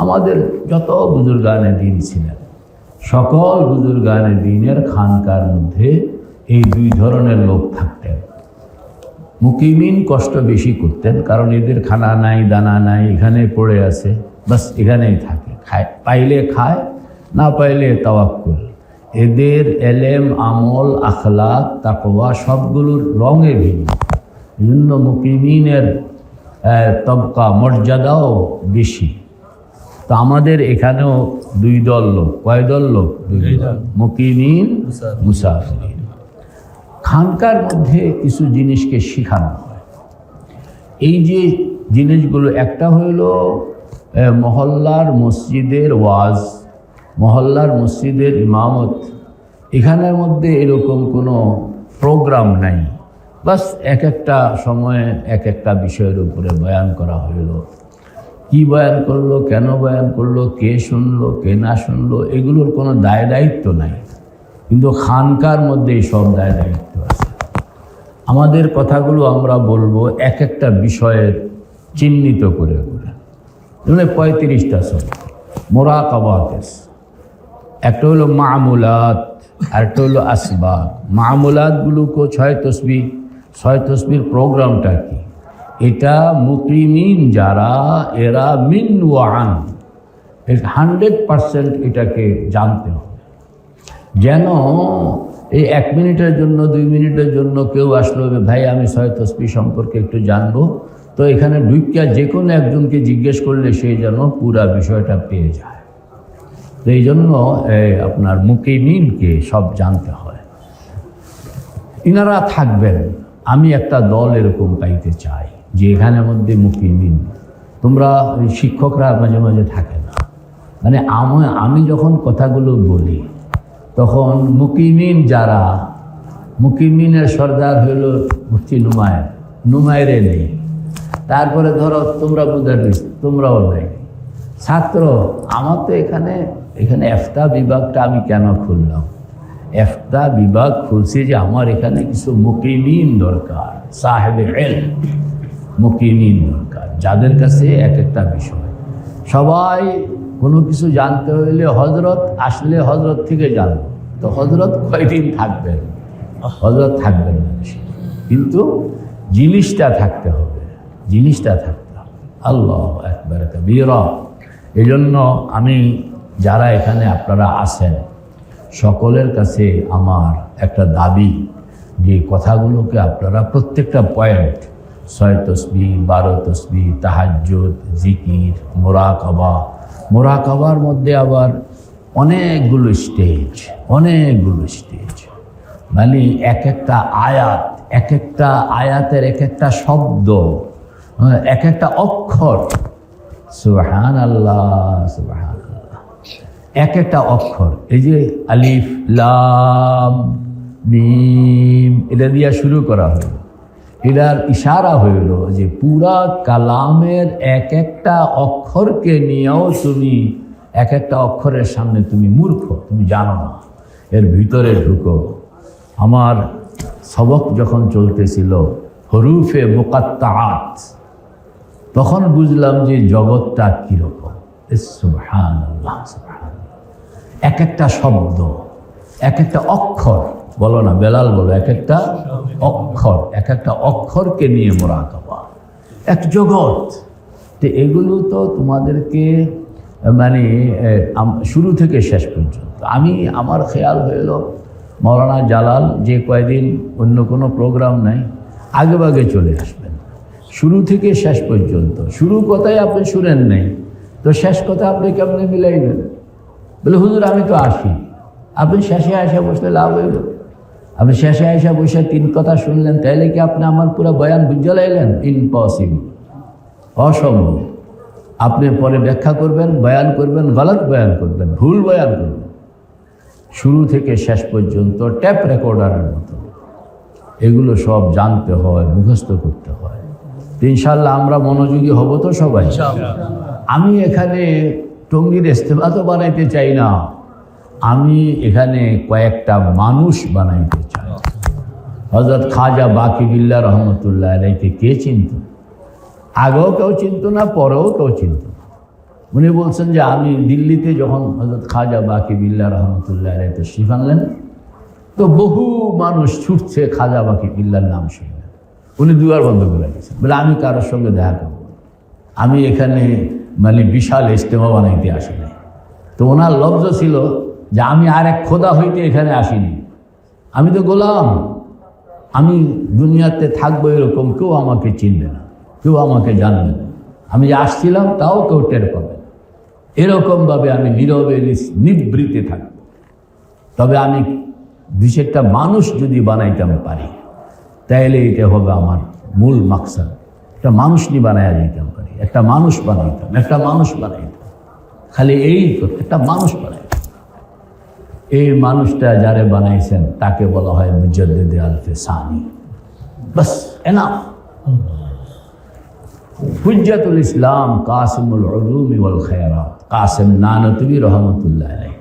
আমাদের যত বুজুর্গানে দিন ছিলেন, সকল বুজুর্গানে দিনের খানকার মধ্যে এই দুই ধরনের লোক থাকতেন। মুকিমিন কষ্ট বেশি করতেন, কারণ এদের খানা নাই, দানা নাই, এখানে পড়ে আছে, বাস এখানেই থাকে, খায়, পাইলে খায়, না পাইলে তাওয়াক্কুল। এদের এলেম, আমল, আখলাক, তাকওয়া সবগুলোর রঙে ভিন্ন। এই জন্য মুকিমিনের তবকা, মর্যাদাও বেশি। তো আমাদের এখানেও দুই দল লোক। কয় দল লোক? দুই দল, মুকিমিন, মুসাফিরিন। খানকার মধ্যে কিছু জিনিসকে শেখানো হয়। এই যে জিনিসগুলো, একটা হইল মহল্লার মসজিদের ওয়াজ, মহল্লার মসজিদের ইমামত। এখানের মধ্যে এরকম কোনো প্রোগ্রাম নাই, বাস এক একটা সময়ে এক একটা বিষয়ের উপরে বয়ান করা হইল। কি বয়ান করলো, কেন বয়ান করলো, কে শুনলো, কে না শুনলো, এগুলোর কোনো দায় দায়িত্ব নাই। কিন্তু খানকার মধ্যে সব দায় দায়িত্ব আছে। আমাদের কথাগুলো আমরা বলবো এক একটা বিষয়ের চিহ্নিত করে করে। যেমন 35টা সব মোরাকাবা কেস। একটা হলো মামুলাত, আরেকটা হলো আসবাব। মামুলাতগুলোকে 6 তসবিহ, 6 তসবির প্রোগ্রামটা কি? এটা মুকিমিন যারা, এরা মিন ওয়ান 100% এটাকে জানতে হবে। যেন এই 1 মিনিটের জন্য, 2 মিনিটের জন্য কেউ আসলো, ভাই আমি 6 তসবিহ সম্পর্কে একটু জানবো, তো এখানে ঢুকিয়া যে কোনো একজনকে জিজ্ঞেস করলে সে যেন পুরা বিষয়টা পেয়ে যায়। তো এই জন্য আপনার মুকিমিনকে সব জানতে হয়। ইনারা থাকবেন। আমি একটা দল এরকম পাইতে চাই যে এখানের মধ্যে মুকিমিন। তোমরা শিক্ষকরা মাঝে মাঝে থাকে না, মানে আমি যখন কথাগুলো বলি তখন মুকিমিন যারা, মুকিমিনের সর্দার হইল মুফতি নুমায়েরে নেই। তারপরে ধরো তোমরা মুদারিস, তোমরাও নেই। ছাত্র, আমার তো এখানে এফতা বিভাগটা আমি কেন খুললাম? এফতা বিভাগ খুলছি যে আমার এখানে কিছু মুকিমিন দরকার, সাহেবে ইলম, মুকিমিন দরকার, যাদের কাছে এক একটা বিষয়। সবাই কোনো কিছু জানতে হইলে হজরত আসলে হজরত থেকে জানবো। তো হজরত কয়দিন থাকবেন? হজরত থাকবেন না, কিন্তু জিনিসটা থাকতে হবে, জিনিসটা থাকতে হবে। আল্লাহু আকবার কাবীরা। এই জন্য আমি, যারা এখানে আপনারা আছেন, সকলের কাছে আমার একটা দাবি যে কথাগুলোকে আপনারা প্রত্যেকটা পয়েন্ট, 6 তসবিহ, 12 তসবিহ, তাহাজ্জুদ, জিকির, মোরাকাবার মধ্যে আবার অনেকগুলো স্টেজ, মানে এক একটা আয়াত, এক একটা আয়াতের এক একটা শব্দ, এক একটা অক্ষর, সুবহানাল্লাহ সুবহানাল্লাহ, এক একটা অক্ষর। এই যে আলিফ লাম মিম, এটা দিয়ে শুরু করা হলো। এটার ইশারা হইল যে পুরা কালামের এক একটা অক্ষরকে নিয়েও তুমি, এক একটা অক্ষরের সামনে তুমি মূর্খ, তুমি জানো না, এর ভিতরে ঢুকো। আমার সবক যখন চলতেছিল হরুফে মুকাত্তাআত, তখন বুঝলাম যে জগৎটা কীরকম। সুবহানাল্লাহ সুবহানাল্লাহ। এক একটা শব্দ, এক একটা অক্ষর, বলো না বেলাল বলো, এক একটা অক্ষর, এক একটা অক্ষরকে নিয়ে মোরাকাবা, এক জগৎ। তো এগুলো তো তোমাদেরকে মানে শুরু থেকে শেষ পর্যন্ত। আমার খেয়াল হইল মৌলানা জালাল যে কয়দিন অন্য কোনো প্রোগ্রাম নাই, আগে ভাগে চলে আসবেন শুরু থেকে শেষ পর্যন্ত। শুরু কথাই আপনি শুনেন নাই, তো শেষ কথা আপনি কেমনে মিলাইবেন? বলে হুজুর আমি তো আসি। আপনি শেষে আসা বসলে লাভ হইল? আপনি শেষে আসা বসে 3 কথা শুনলেন, তাইলে কি আপনি আমার পুরো বয়ান বুঝে লাইলেন? ইম্পসিবল, অসম্ভব। আপনি পরে ব্যাখ্যা করবেন, বয়ান করবেন, গলত বয়ান করবেন, ভুল বয়ান করবেন। শুরু থেকে শেষ পর্যন্ত ট্যাপ রেকর্ডারের মতো এগুলো সব জানতে হয়, মুখস্থ করতে হয়। ইনশাআল্লাহ আমরা মনোযোগী হব তো সবাই। আমি এখানে টঙ্গীর ইস্তেমা তো বানাইতে চাই না, আমি এখানে কয়েকটা মানুষ বানাইতে চাই। হযরত খাজা বাকিবিল্লাহ রহমতুল্লাহ আলাইহি কে চিনত? আগেও কেউ চিনত না, পরেও কেউ চিনত না। উনি বলছেন যে আমি দিল্লিতে যখন হযরত খাজা বাকি বিল্লাহ রহমতুল্লাহ আলাইহি তাশরীফ আনলেন, তো বহু মানুষ ছুটছে খাজা বাকি বিল্লাহর নাম শুনে। উনি দুয়ার বন্ধ করে দিয়েছেন, বলে আমি কারোর সঙ্গে দেখা করব, আমি এখানে মানে বিশাল ইজতেমা বানাইতে আসিনি। তো ওনার লব্জ ছিল যে আমি আর এক খোদা হইতে এখানে আসিনি, আমি তো গোলাম, আমি দুনিয়াতে থাকবো এরকম কেউ আমাকে চিনবে না, কেউ আমাকে জানবে না, আমি যে আসছিলাম তাও কেউ টের পাবে না, এরকমভাবে আমি নীরবে নিবৃত্তে থাকব। তবে আমি বিশেষটা মানুষ যদি বানাইতাম পারি তাইলে এটা হবে আমার মূল মাকসাদ। একটা মানুষ নিয়ে বানাইয়া দিতাম পারি, একটা মানুষ বানাইতাম, একটা মানুষ বানাইতাম, খালি এই একটা মানুষ বানাইতাম। এই মানুষটা যারে বানাইছেন তাকে বলা হয় মুজাদ্দিদে আলফে সানি। বাস এনাফ। হুজ্জাতুল ইসলাম কাসিমুল উলুমি ওয়াল খায়রাত কাসিম নানতবী রহমতুল্লাহ আলাইহি,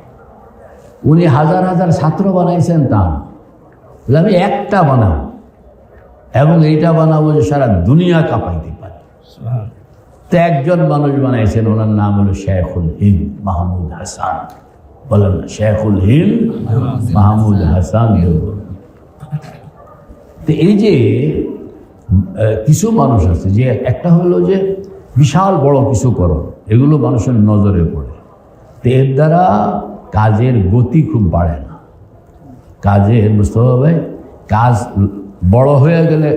উনি হাজার হাজার ছাত্র বানাইছেন তা না, বলে আমি একটা বানাবো এবং এইটা বানাবো যে সারা দুনিয়া কাঁপাইতে পারে। তো একজন মানুষ বানাইছেন, ওনার নাম হলো শেখুল হিন্দ মাহমুদ হাসান। বলেন না, শেখুল হিন্দ মাহমুদ হাসান। তো এই যে কিছু মানুষ আছে যে একটা হলো যে বিশাল বড় কিছু করো, এগুলো মানুষের নজরে পড়ে, তো এর দ্বারা কাজের গতি খুব বাড়ে না। কাজের বুঝতে হবে, কাজ বড় হয়ে গেলে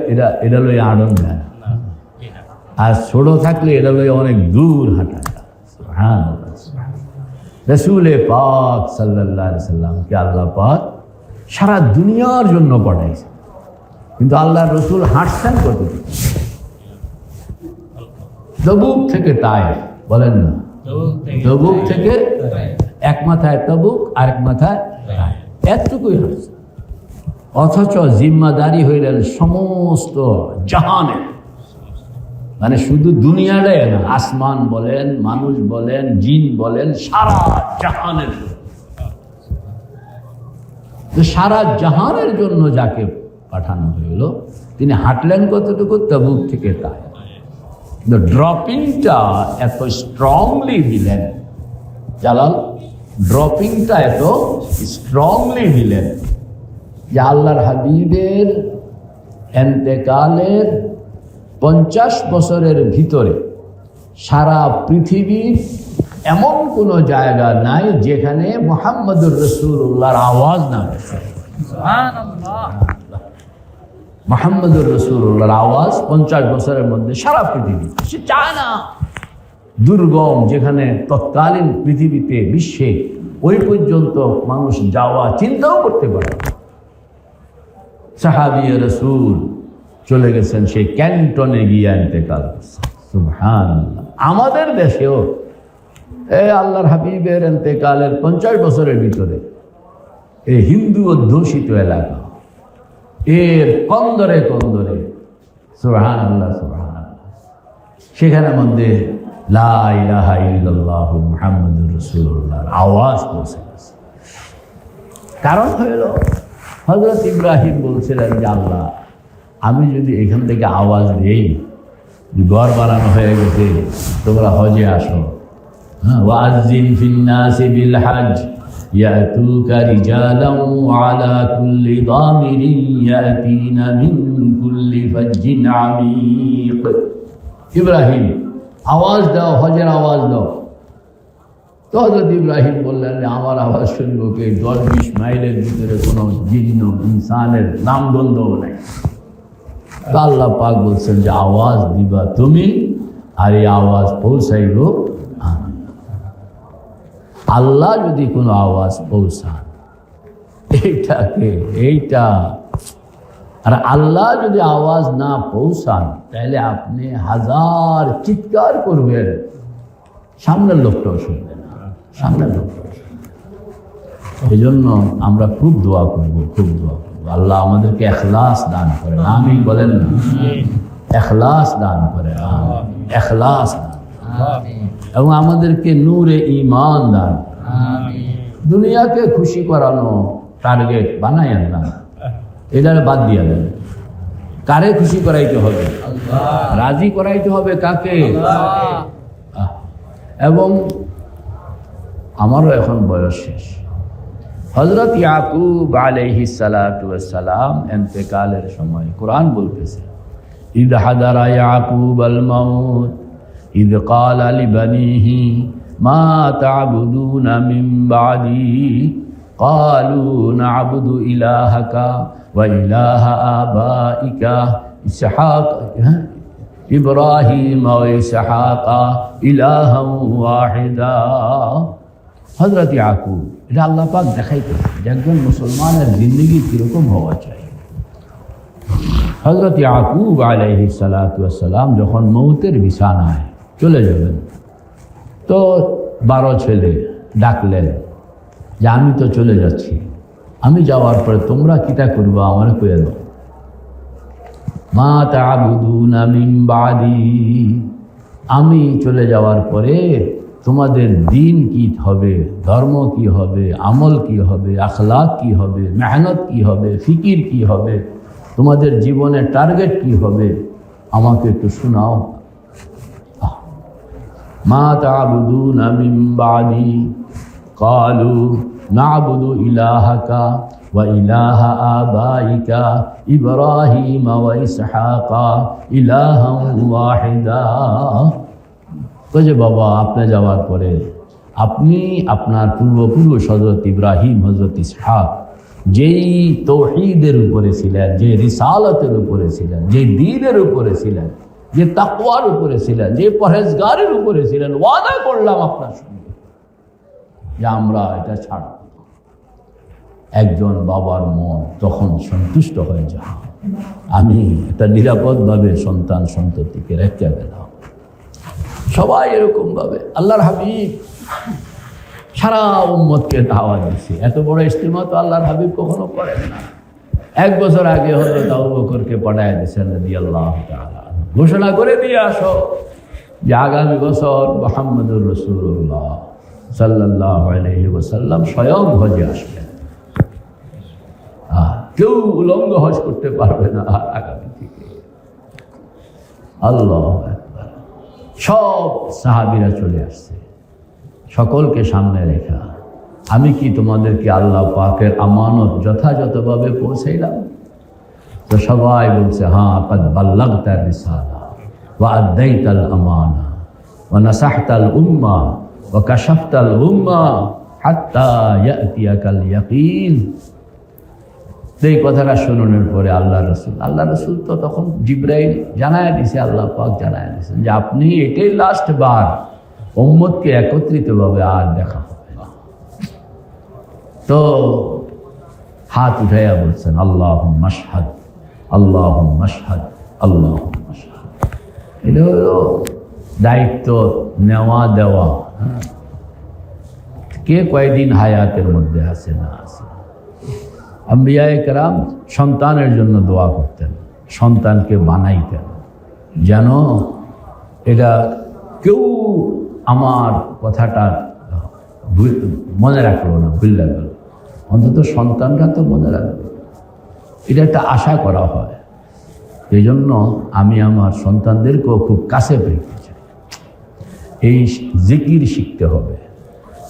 এটা লই আড়ন যায় না, আর ছোট থাকলে এটা লই অনেক দূর হাঁটা। হ্যাঁ, রসুল পাক সাল্লাল্লাহু আলাইহি সাল্লামকে আল্লাহ পাক সারা দুনিয়ার জন্য পাঠাইছে, কিন্তু আল্লাহর রসুল হাঁটছেন কতটুকু? তবুক থেকে তায়েফ, বলেন না, তবুক থেকে এক মাথায় তবুক আরেক মাথায় তায়েফ, এতটুকুই হাঁটছে। অথচ জিম্মাদারি হইলেন সমস্ত জাহানের, মানে শুধু দুনিয়াটাই না, আসমান বলেন, মানুষ বলেন, জিন বলেন, সারা জাহানের জন্য। তো সারা জাহানের জন্য যাকে পাঠানো হইল তিনি হাঁটলেন কতটুকু? তবুক থেকে তাই। ড্রপিংটা এত স্ট্রংলি দিলেন জালাল, ড্রপিংটা এত স্ট্রংলি দিলেন যে আল্লাহর হাবিবের এন্তেকালের 50 বছরের ভিতরে সারা পৃথিবীর এমন কোনো জায়গা নাই যেখানে মুহাম্মদুর রাসূলুল্লাহর আওয়াজ না আসে। সুবহানাল্লাহ। মুহাম্মদুর রাসূলুল্লাহর আওয়াজ 50 বছরের মধ্যে সারা পৃথিবী, সে চায় না দুর্গম যেখানে তৎকালীন পৃথিবীতে বিশ্বে ওই পর্যন্ত মানুষ যাওয়া চিন্তাও করতে পারে। সাহাবী রাসূল চলে গেছেন সেই ক্যান্টনে গিয়ে ইন্তেকাল করছেন। সুবহানাল্লাহ। আমাদের দেশেও এই আল্লাহর হাবিবের ইন্তেকালের 50 বছরের ভিতরে এই হিন্দু অধ্যুষিত এলাকা, এর কন্দরে কন্দরে সুবহানাল্লাহ সুবহানাল্লাহ, সেখানের মধ্যে লা ইলাহা ইল্লাল্লাহু মুহাম্মাদুর রাসূলুল্লাহর আওয়াজ পৌঁছে গেছে। কারণ হইল হযরত ইব্রাহিম বলছিলেন যে আল্লাহ, আমি যদি এখান থেকে আওয়াজ দিই ঘর বানানো হয়ে গেছে, তোমরা হজে আসো, হ্যাঁ, ওয়াজ্জিন ফিন্নাসি বিল হজ ইয়াতুকা রিজালান ওয়া আলা কুল্লি দামিরিন ইয়াতিনা মিন কুল্লি ফাজ্জিন আমিক। ইব্রাহিম, আওয়াজ দাও, হজের আওয়াজ দাও। তো হযরত ইব্রাহিম বললেন যে আমার আওয়াজ শুনবো কে? 10-20 মাইলের ভিতরে কোনো জিন্ন ইনসানের নামগন্ধও নাই। তো আল্লাহ পাক বলছেন যে আওয়াজ দিবা তুমি, আর এই আওয়াজ পৌঁছাইব আমি। আল্লাহ যদি কোনো আওয়াজ পৌঁছান, এইটা আর আল্লাহ যদি আওয়াজ না পৌঁছান, তাহলে আপনি হাজার চিৎকার করবেন, সামনের লোকটাও শুনবে না, সামনের লোকটাও শুনবে। এই জন্য আমরা খুব দোয়া করবো, খুব দোয়া করবো, আল্লাহ আমাদেরকে ইখলাস দান করেন, আমিন বলেন না, ইখলাস দান করেন, ইখলাস দান, এবং আমাদেরকে নূরে ঈমান দান। দুনিয়াকে খুশি করানো টার্গেট বানায়েন না, এটার বাদ দিয়া দেন। কারে খুশি করাইতে হবে? রাজি করাইতে হবে কাকে? এবং আমারও এখন বয়স শেষ। হযরত ইয়াকুব আলাইহিস সালাতু ওয়াস সালাম ইন্তেকালের সময় কোরআন বলতেছে, ইদ হাদারা ইয়াকুব আল মাউত ইদ ক্বালা লিবানিহি মা তা'বুদুনা মিন বা'দি ক্বালু না'বুদু ইলাহাকা ওয়া ইলাহা আবাইকা ইসহাক ইব্রাহিম ওয়া ইসহাকা ইলাহান ওয়াহিদা। হযরত ইয়াকুব, এটা আল্লাহ পাক দেখাইতেছে যে একজন মুসলমানের জিন্দগি কীরকম হওয়া চাই। হযরত ইয়াকুব আলাইহিস সালাতু ওয়াস সালাম যখন মৌতের বিছানায় চলে যাবেন, তো 12 ছেলে ডাকলেন যে আমি তো চলে যাচ্ছি, আমি যাওয়ার পরে তোমরা কিটা করবা আমার কইয়া দাও। মা তা'বুদুনা মিন বা'দি, আমি চলে যাওয়ার পরে তোমাদের দিন কি হবে, ধর্ম কি হবে, আমল কি হবে, আখলাক কি হবে, মেহনত কি হবে, ফিকির কি হবে, তোমাদের জীবনের টার্গেট কি হবে, আমাকে একটু শোনাও। মা তা'বুদুনা মিন বা'দি ক্বালু না'বুদু ইলাহাকা ওয়া ইলাহা আবাইকা ইব্রাহিম ওয়া ইসহাকা ইলাহান ওয়াহিদা। তো যে বাবা, আপনি যাওয়ার পরে আপনি আপনার পূর্বপুরুষ হযরত ইব্রাহিম, হযরত ইসহাক যেই তৌহিদের উপরে ছিলেন, যে রিসালাতের উপরে ছিলেন, যে দ্বীনের উপরে ছিলেন, যে তাকওয়ার উপরে ছিলেন, যে পরহেজগারের উপরে ছিলেন, ওয়াদা করলাম আপনার সঙ্গে যে আমরা এটা ছাড়ব। একজন বাবার মন তখন সন্তুষ্ট হয়ে যায়, আমি একটা নিরাপদভাবে সন্তান সন্ততিকে রেখে গেলাম। সবাই এরকম ভাবে আল্লাহর হাবিব সারা উম্মতকে দাওয়াত দিছে। এত বড় ইজতিমা তো আল্লাহর হাবিব কখনো করেন না। 1 বছর আগে হযরত আবু বকরকে পাঠায় দিয়েছেন রাদিয়াল্লাহু তাআলা, ঘোষণা করে দিয়ে আসো যে আগামী বছর মুহাম্মদুর রাসূলুল্লাহ সাল্লাল্লাহু আলাইহি ওয়াসাল্লাম স্বয়ং হজে আসবেন। কেউ উলঙ্গ হজ করতে পারবে না আগামী থেকে। আল্লাহু আকবার। সব সাহাবীরা চলে আসছে, সকলকে সামনে রেখা আমি কি তোমাদেরকে আল্লাহ পাকের আমানত যথাযথভাবে পৌঁছাইলাম? তো সবাই বলছে, হ্যাঁ, কাদ বাল্লাগতা রিসালা ওয়া আদাইতাল আমানা ওয়া নাসাহতাল উম্মাহ ওয়া কাশাফতাল উম্মাহ হাত্তা ইয়াতিয়াকাল ইয়াকিন। এই কথাটা শোনানোর পরে আল্লাহ রসুল তো তখন জিবরাইল জানায় দিছে, আল্লাহ পাক জানায় দিয়েছেন যে আপনি এটাই লাস্ট বার উম্মতকে একত্রিতভাবে আর দেখা হবে না। তো হাত উঠাইয়া বলছেন, আল্লাহুম্মা আশহাদ, আল্লাহুম্মা আশহাদ, আল্লাহুম্মা আশহাদ। এটা হলো দায়িত্ব নেওয়া দেওয়া। কে কয়দিন হায়াতের মধ্যে আছে না আছে। আম্বিয়ায়ে কেরাম সন্তানের জন্য দোয়া করতেন, সন্তানকে বানাইতেন যেন এটা কেউ আমার কথাটা মনে রাখলো না, ভুলে গেল, অন্তত সন্তানরা তো মনে রাখবে। এটা একটা আশা করা হয়। এই জন্য আমি আমার সন্তানদেরকেও খুব কাছে পেতে চাই। এই জিকির শিখতে হবে,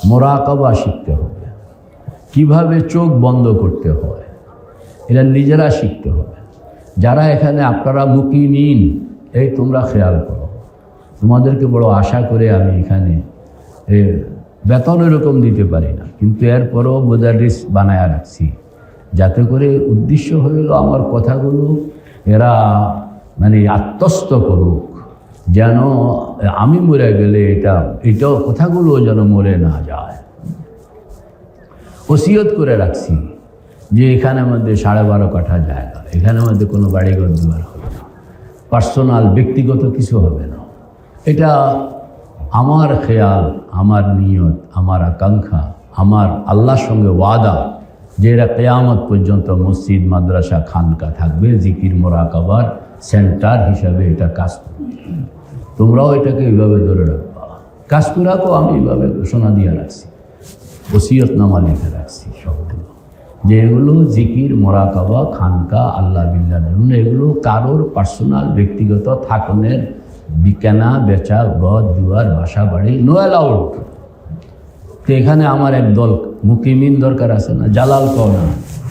মোরাকাবা শিখতে হবে, কিভাবে চোখ বন্ধ করতে হয় এটা নিজেরা শিখতে হবে। যারা এখানে আপনারা মুকিমিন, এই তোমরা খেয়াল করো, তোমাদেরকে বড় আশা করে আমি এখানে বেতন এরকম দিতে পারি না, কিন্তু এরপরও মুদারিস বানায় রাখছি, যাতে করে উদ্দেশ্য হইল আমার কথাগুলো এরা মানে আত্মস্থ করুক, যেন আমি মরে গেলে এটাও কথাগুলো যেন মরে না যায়। ওসিয়ত করে রাখছি যে এখানের মধ্যে 12.5 কাঠা জায়গা, এখানের মধ্যে কোনো বাড়িঘর দুয়ার হবে না, পার্সোনাল ব্যক্তিগত কিছু হবে না। এটা আমার খেয়াল, আমার নিয়ত, আমার আকাঙ্ক্ষা, আমার আল্লাহর সঙ্গে ওয়াদা যে এরা কিয়ামত পর্যন্ত মসজিদ, মাদ্রাসা, খানকা থাকবে, জিকির মোরাকাবার সেন্টার হিসাবে এটা কাজ করবে। তোমরাও এটাকে এইভাবে ধরে রাখবা। কাজপুরাকেও আমি এইভাবে ঘোষণা দিয়ে রাখছি, ওসিয়তনামা লিখে রাখছি সবগুলো, যে এগুলো জিকির মোরাকাবা খানকা আল্লাহ বিল্লাহর জন্য, এগুলো কারোর পার্সোনাল ব্যক্তিগত থাকনের কেনা বেচা ঘর দুয়ার বাসা বাড়ি নো অ্যালাউড। তো এখানে আমার একদল মুকিমিন দরকার আছে না, জালাল কও না,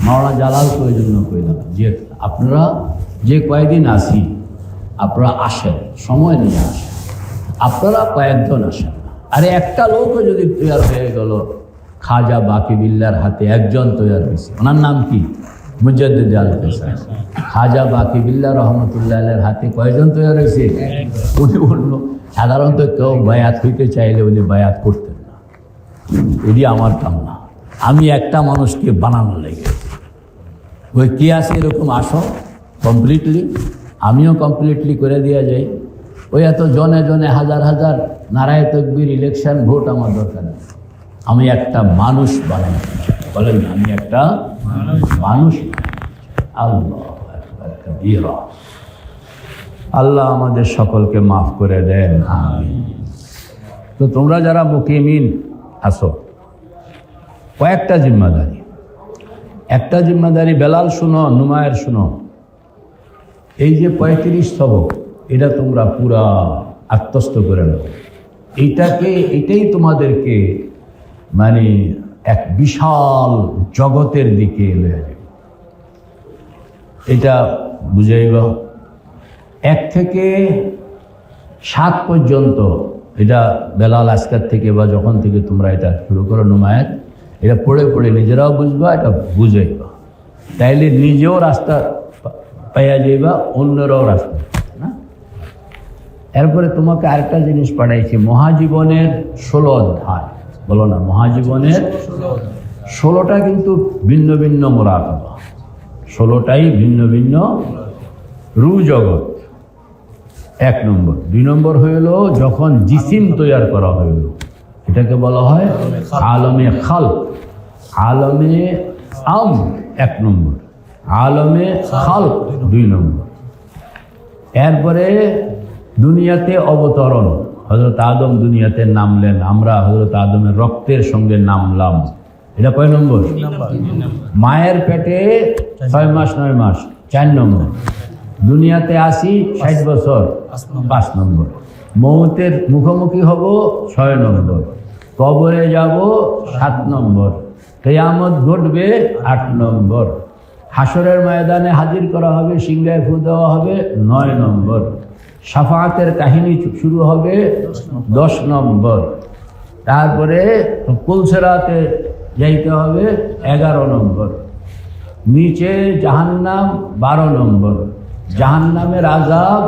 মাওলানা জালাল কই জন্য কইলাম যে আপনারা যে কয়েকদিন আসি আপনারা আসেন, সময় নিয়ে আসেন, আপনারা কয়েকজন আসেন। আরে একটা লোকও যদি তৈরি হয়ে গেল, খাজা বাকিবিল্লার হাতে একজন তৈরি হয়েছে, ওনার নাম কি? মুজাদ্দিদ আল ফেসান। খাজা বাকিবিল্লাহ রহমতুল্লাহের হাতে কয়জন তৈরি হয়েছে? উনি বলল সাধারণত কেউ বায়াত হইতে চাইলে উনি বায়াত করতেন না, এটি আমার কাম না, আমি একটা মানুষকে বানানো লেগে ওই কে আছে এরকম আসো কমপ্লিটলি, আমিও কমপ্লিটলি করে দেওয়া যাই। ওই এত জনে জনে হাজার হাজার নারায় তকবীর ইলেকশন ভোট আমার দরকার নেই, আমি একটা মানুষ বানাই। বলেন আমি একটা মানুষ। আল্লাহ আল্লাহ আমাদের সকলকে মাফ করে দেন, আমিন। তো তোমরা যারা মুকিমিন আসো, কয়েকটা জিম্মাদারি, একটা জিম্মাদারি বেলাল শুনো, নুমায়ের শুনো, এই যে 35 সবক এটা তোমরা পুরা আত্মস্থ করে নাও। এটাই তোমাদেরকে মানে এক বিশাল জগতের দিকে এলে এটা বুঝাইব। 1 থেকে 7 পর্যন্ত এটা বেলাল আজকার থেকে বা যখন থেকে তোমরা এটা শুরু করো নুমায়াত, এটা পড়ে পড়ে নিজেরাও বুঝবা, এটা বুঝাইবা, তাইলে নিজেও রাস্তা পাইয়া যাইবা, অন্যরাও রাস্তা না। এরপরে তোমাকে আরেকটা জিনিস পাঠাইছি, মহাজীবনের 16 অধ্যায়। বলো না, মহাজীবনের 16টা কিন্তু ভিন্ন ভিন্ন মোরাকাবা, 16টাই ভিন্ন ভিন্ন রু জগৎ। 1 নম্বর। 2 নম্বর হইল যখন জিসিম তৈরি করা হইল, এটাকে বলা হয় আলমে খালক, আলমে আম 1 নম্বর, আলমে খালক 2 নম্বর। এরপরে দুনিয়াতে অবতরণ, হযরত আদম দুনিয়াতে নামলেন, আমরা হযরত আদমের রক্তের সঙ্গে নামলাম, এটা কয় নম্বর? মায়ের পেটে 6 মাস 9 মাস 4 নম্বর। দুনিয়াতে আসি 60 বছর 5 নম্বর। মৌতের মুখোমুখি হব 6 নম্বর। কবরে যাব 7 নম্বর। কিয়ামত ঘটবে 8 নম্বর। হাসরের ময়দানে হাজির করা হবে, সিংহায় ফু দেওয়া হবে 9 নম্বর। শাফাআতের কাহিনী শুরু হবে 10 নম্বর। তারপরে পুলসেরাতে যাইতে হবে 11 নম্বর। নিচে জাহান্নাম 12 নম্বর, জাহান্নামের আযাব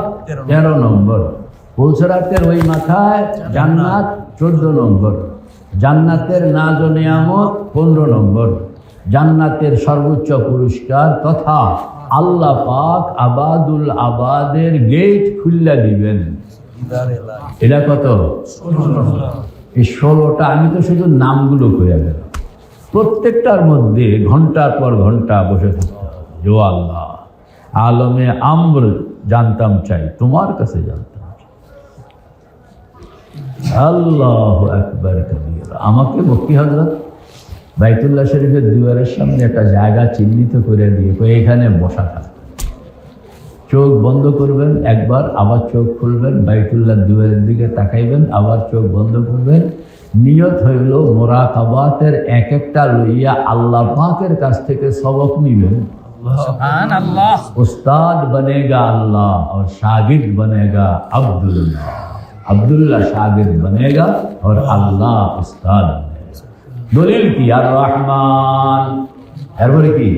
13 নম্বর। পুলসেরাতের ওই মাথায় জান্নাত 14 নম্বর, জান্নাতের নাজ ও নিয়ামত 15 নম্বর, জান্নাতের সর্বোচ্চ পুরস্কার তথা আল্লাহ পাক আবাদুল আবাদের গেট খুললা দিবেন। এটা কত? এই 16টা। আমি তো শুধু নামগুলো কইয়া গেলাম, প্রত্যেকটার মধ্যে ঘন্টার পর ঘন্টা বসে থাকতে হবে। জো আল্লাহ, আলমে আমর জানতাম চাই, তোমার কাছে জানতাম চাই। আল্লাহু আকবার কবীরা। আমাকে মক্কি হযরত বাইতুল্লাহ শরীফের দুয়ারের সামনে একটা জায়গা চিহ্নিত করে দিয়ে এখানে বসা থাকবে, চোখ বন্ধ করবেন একবার, আবার চোখ খুলবেন, বাইতুল্লাহ দুয়ারের দিকে তাকাইবেন, আবার চোখ বন্ধ করবেন। নিয়ত হইল মুরাকাবাতের এক একটা লইয়া আল্লাহ পাকের কাছ থেকে সবক নিবেন। সুবহানাল্লাহ। উস্তাদ বনেগা আল্লাহ और शागिर्द बनेगा अब्दुल्लाह, अब्दुल्लाह शागिर्द बनेगा और अल्लाह उस्ताद। দলিল কি? আর রহমান। এরপরে কি?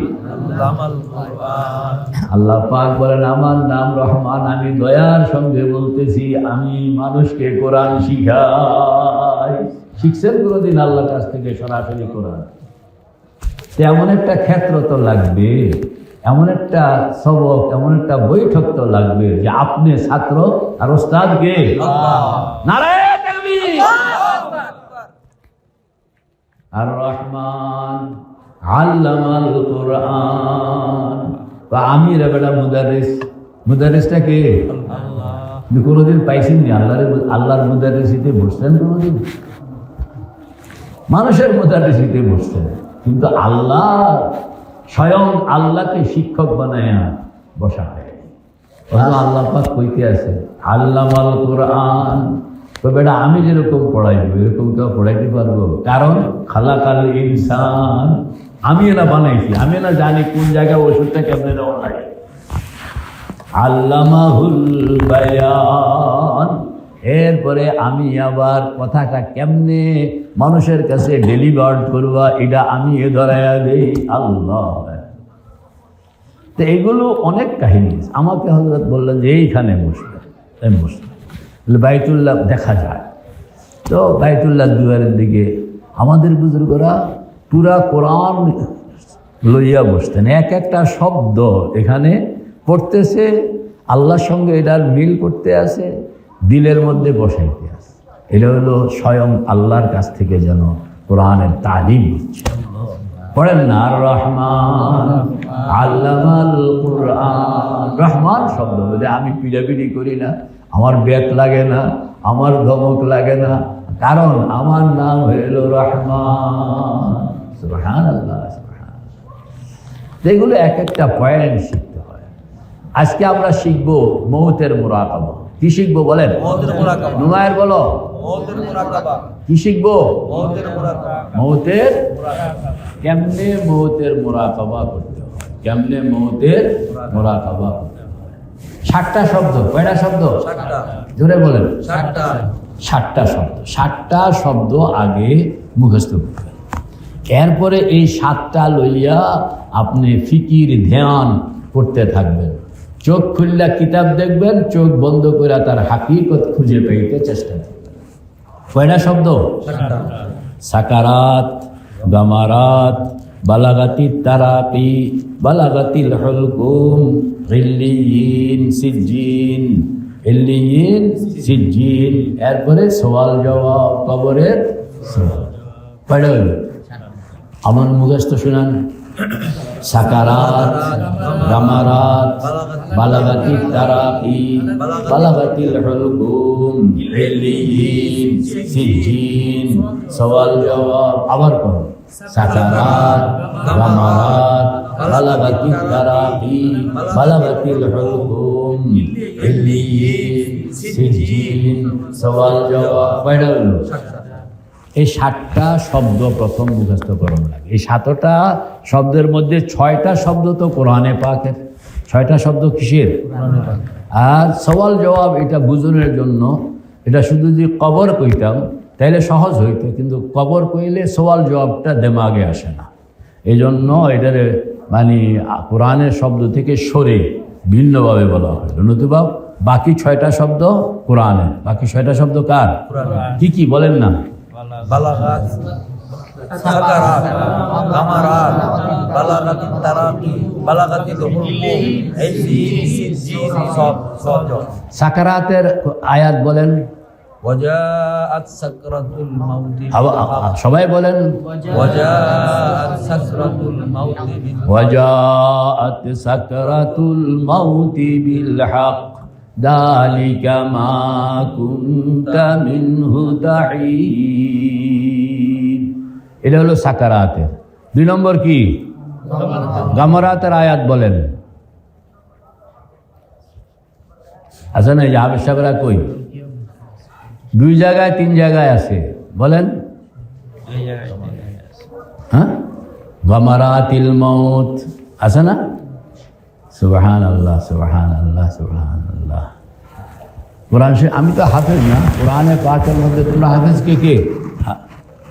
আল্লাহ পাক বলেন আমার নাম রহমান, আমি দয়ার সঙ্গে বলতেছি, আমি মানুষকে কোরআন শিখাই। শিখছেন কোনদিন আল্লাহর কাছ থেকে সরাসরি কোরআন? এমন একটা ক্ষেত্র তো লাগবে, এমন একটা সবক, এমন একটা বৈঠক তো লাগবে যে আপনি ছাত্র আর ওস্তাদ কে? নারায়ে তাকবীর। আর রহমান আল্লামাল কোরআন। আমি রে বেটা মুদারিস, মুদারিসটা কে? আল্লাহ। কোনোদিন পাইছেন নি আল্লাহর মুদারিসিতে বসছেন? কোনোদিন মানুষের মুদারিসিতে বসছেন, কিন্তু আল্লাহ স্বয়ং আল্লাহকে শিক্ষক বানায়া বসা হয়। আল্লাহ পাক কইতে আছে আল্লামাল কোরআন। তো বেটা আমি যেরকম পড়াইবো এরকম কেউ পড়াইতে পারবো? কারণ খালাকাল ইনসান, আমি এরা বানাইছি, আমি এরা জানি কোন জায়গায় ওষুধটা কেমনে দেওয়া লাগে। আল্লামাহুল বায়ান, এরপরে আমি আবার কথাটা কেমনে মানুষের কাছে ডেলিভার্ড করবা এটা আমি ধরাইয়া দেই। আল্লাহ, তো এগুলো অনেক কাহিনী। আমাকে হযরত বললেন যে এইখানে বসবেন, আমি বসলাম। বাইতুল্লাহ দেখা যায়, তো বাইতুল্লাহ দুয়ারের দিকে আমাদের বুজুর্গরা পুরা কোরআন লইয়া বসতেন। এক একটা শব্দ এখানে পড়তেছে, আল্লাহর সঙ্গে এটার মিল করতে আছে, দিলের মধ্যে বসাইতে আছে। এটা হলো স্বয়ং আল্লাহর কাছ থেকে যেন কোরআনের তালিম দিচ্ছে। পড়েন না আর রহমান আল্লামাল কোরআন। রহমান শব্দ বলে আমি পিড়াপিড়ি করি না, আমার ব্যাক লাগে না, আমার ধমক লাগে না, কারণ আমার নাম হইল রহমান। সুবহানাল্লাহ, সুবহানাল্লাহ। এগুলো এক একটা পয়েন্ট শিখতে হয়। আজকে আমরা শিখবো মৌতের মুরাকাবা। কি শিখবো বলেন? নুমায়ের বলো, কি শিখবো? মৌতের কেমনে মৌতের মুরাকাবা করতে হয়, কেমনে মৌতের মুরাকাবা করতে হয়। 7টা শব্দ। কয়টা শব্দ? জোরে বলেন। 7টা শব্দ। 7টা শব্দ আগে মুখস্থ করবেন, এরপরে এই 7টা লইয়া আপনি ফিকির ধ্যান করতে থাকবেন। চোখ খুললা কিতাব দেখবেন, চোখ বন্ধ করে তার হাকিকত খুঁজে পাইতে চেষ্টা করবেন। কয়টা শব্দ? সাকারাত, গামারাত, বালাগাতি তারাকি, বালাগাতিল হুলকুম, ইল্লিয়িন, সিজ্জিন, ইল্লিয়িন, সিজ্জিন, এরপরে সওয়াল জবাব, কবরের সওয়াল। কয়টা হলো? আমার মুখস্থ শুনান। সাকারাত, গামারাত, বালাগাতি তারাকি, বালাগাতিল হুলকুম, ইল্লিয়িন, সিজ্জিন, সওয়াল জবাব। আবার কোন? সাকারাত, গামারাত, বালাগাতি তারাকি, বালাগাতিল হুলকুম, ইল্লিয়িন, সিজ্জিন, সওয়াল জবাব। কয়টা হলো? এই 7টা শব্দ প্রথম মুখস্থ করানো লাগে। এই 7টা শব্দের মধ্যে 6টা শব্দ তো কোরআনে পাকের। 6টা শব্দ কিসের? আর সওয়াল জবাব এটা বুঝনের জন্য, এটা শুধু যদি কবর কইতাম তাইলে সহজ হইতো, কিন্তু কবর কইলে সওয়াল জবাবটা দেমাগে আসে না। এই জন্য এটার মানে কোরআনের শব্দ থেকে সরে ভিন্নভাবে বলা হয়। নতুবা বাকি 6টা শব্দ কোরআনের। বাকি 6টা শব্দ কার? কি কি বলেন না? বালাগাত, সাকারাত, গামারাত, বালাগাতি তারাকি, বালাগাতিল হুলকুম, ইল্লিয়িন, সিজ্জিন, সওয়াল জবাব। সাকারাতের আয়াত বলেন। ওয়াজাআত সাকরাতুল মাউতি, সবাই বলেন। ওয়াজাআত সাকরাতুল মাউতি বিল হক, ওয়াজাআত সাকরাতুল মাউতি বিল হক, যালিকা মা কুনতা মিনহু তাহিদ। এটা হলো সাকারাতের। 2 নম্বর কি? গামারাতের আয়াত বলেন। আচ্ছা না, হাফেজ সাহেবরা কই? 2 জায়গায় 3 জায়গায় আছে, বলেন। হ্যাঁ, গামারাতিল মউত আছে না? সুবহানাল্লাহ, সুবহানাল্লাহ, সুবহানাল্লাহ। কোরআন আমি তো হাফেজ না, কোরআনে পাকের মধ্যে তোমরা হাফেজ কে কে?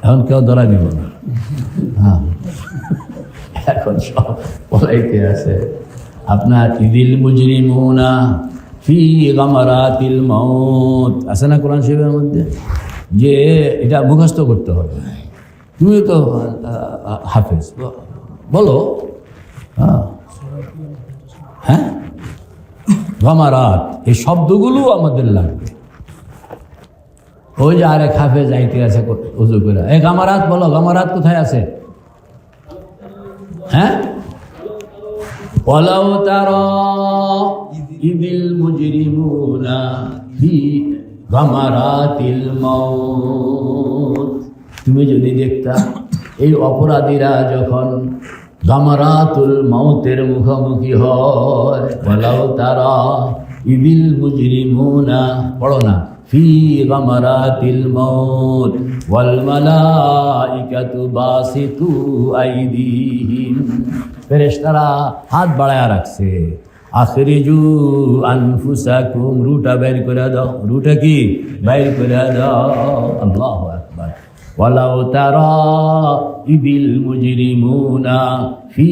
এখন কেউ ধরা দিব না। হ্যাঁ, এখন সব বলাইতে আছে আপনার ইদিল মুজরিমুনা ফি গামারাতিল মউত আছে না কোরআন শরীফের মধ্যে? যে এটা মুখস্থ করতে হবে। তুমিও তো হাফেজ, বলো। হ্যাঁ হ্যাঁ, গামারাত, এই শব্দগুলো আমাদের লাগবে। ওই যে আরেক হাফেজ আইতে আছে উজু করে, এই গামারাত বলো, গামারাত কোথায় আছে? হ্যাঁ, ওয়ালাউ তারা ইদিল মুজরিমুনা ফি গামারাতিল মাউত। তুমি যদি দেখতা এই অপরাধীরা যখন গামারাতুল মাউতের মুখোমুখি হয়, ওয়ালাউ তারা, ইদিল মুজরিমুনা, পড়ো না, ফি গামারাতিল মাউত ওয়াল মালাইকাতু বাসিতু আইদিহিম, ফেরেশতারা হাত বাড়ায়া রাখছে। আখরিজু আনফুসাকুম, রুটা বের করে দাও, রুটা কি বের করে দাও। আল্লাহু আকবার। ওয়ালাউ তারা ইদিল মুজরিমুনা ফি